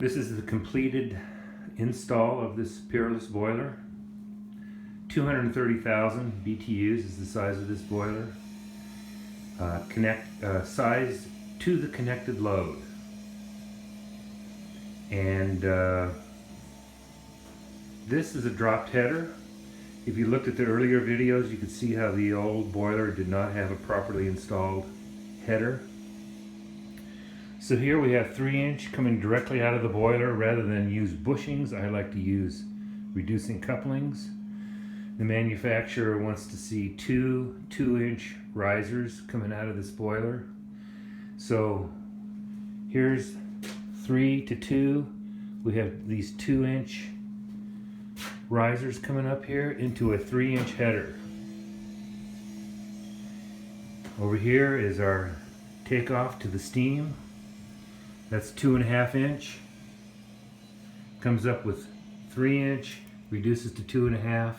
This is the completed install of this Peerless boiler. 230,000 BTUs is the size of this boiler. Size to the connected load. And this is a dropped header. If you looked at the earlier videos, you could see how the old boiler did not have a properly installed header. So here we have 3-inch coming directly out of the boiler. Rather than use bushings, I like to use reducing couplings. The manufacturer wants to see two 2-inch risers coming out of this boiler. So here's 3 to 2. We have these 2-inch risers coming up here into a 3-inch header. Over here is our takeoff to the steam. That's 2.5 inch. Comes up with 3-inch, reduces to 2.5.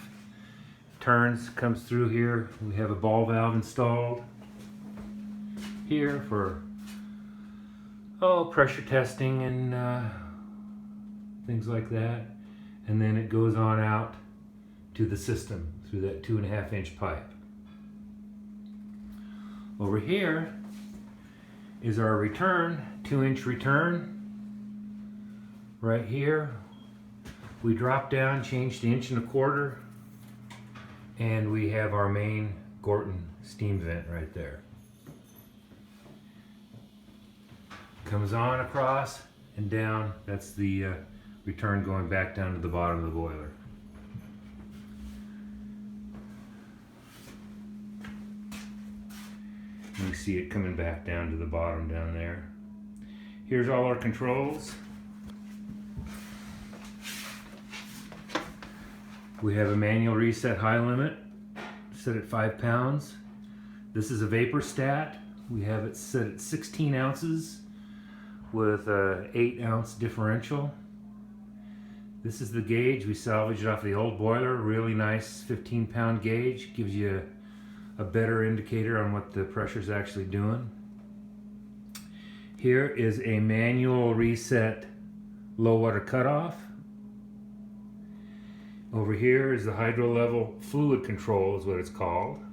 Turns, comes through here. We have a ball valve installed here for pressure testing and things like that. And then it goes on out to the system through that 2.5 inch pipe. Over here is our return, 2-inch return. Right here, we drop down, change to 1.25 inch, and we have our main Gorton steam vent right there. Comes on across and down. That's the return going back down to the bottom of the boiler. You see it coming back down to the bottom down there. Here's all our controls. We have a manual reset high limit set at 5 pounds. This is a vapor stat. We have it set at 16 ounces with a 8-ounce differential. This is the gauge. We salvaged off the old boiler. Really nice 15-pound gauge. Gives you a better indicator on what the pressure is actually doing. Here is a manual reset low water cutoff. Over here is the Hydrolevel fluid control is what it's called.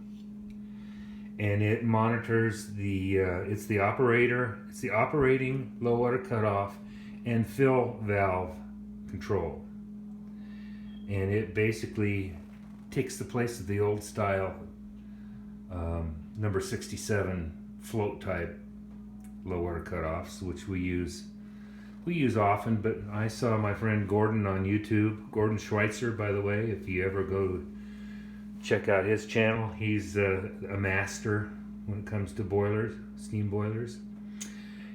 And it monitors it's the operating low water cutoff and fill valve control. And it basically takes the place of the old style number 67 float type low water cutoffs, which we use often. But I saw my friend Gordon on YouTube, Gordon Schweitzer, by the way. If you ever go check out his channel, he's a master when it comes to boilers, steam boilers.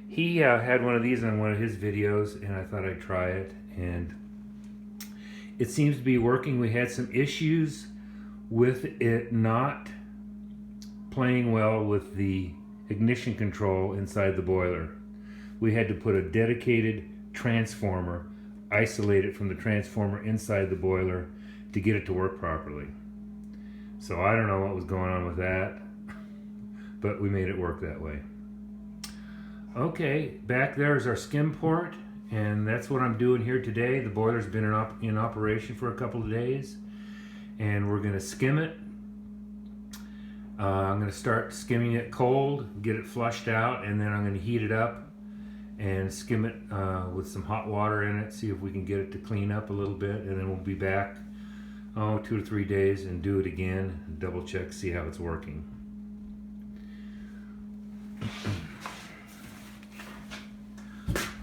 He had one of these on one of his videos, and I thought I'd try it, and it seems to be working. We had some issues with it not playing well with the ignition control inside the boiler. We had to put a dedicated transformer, isolate it from the transformer inside the boiler to get it to work properly. So I don't know what was going on with that, but we made it work that way. Okay, back there is our skim port, and that's what I'm doing here today. The boiler's been in operation for a couple of days, and we're going to skim it. I'm going to start skimming it cold, get it flushed out, and then I'm going to heat it up and skim it with some hot water in it, see if we can get it to clean up a little bit, and then we'll be back 2 or 3 days and do it again, double check, see how it's working.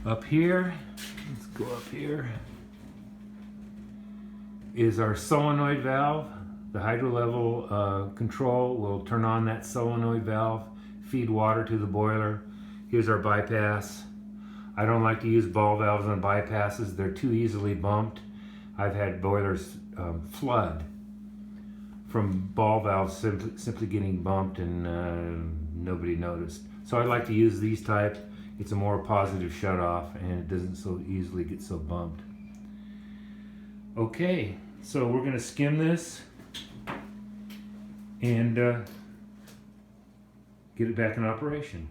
Up here, let's go up here, is our solenoid valve. The Hydrolevel control will turn on that solenoid valve, feed water to the boiler. Here's our bypass. I don't like to use ball valves on bypasses. They're too easily bumped. I've had boilers flood from ball valves simply getting bumped and nobody noticed. So I like to use these type. It's a more positive shutoff and it doesn't so easily get so bumped. Okay, so we're going to skim this and get it back in operation.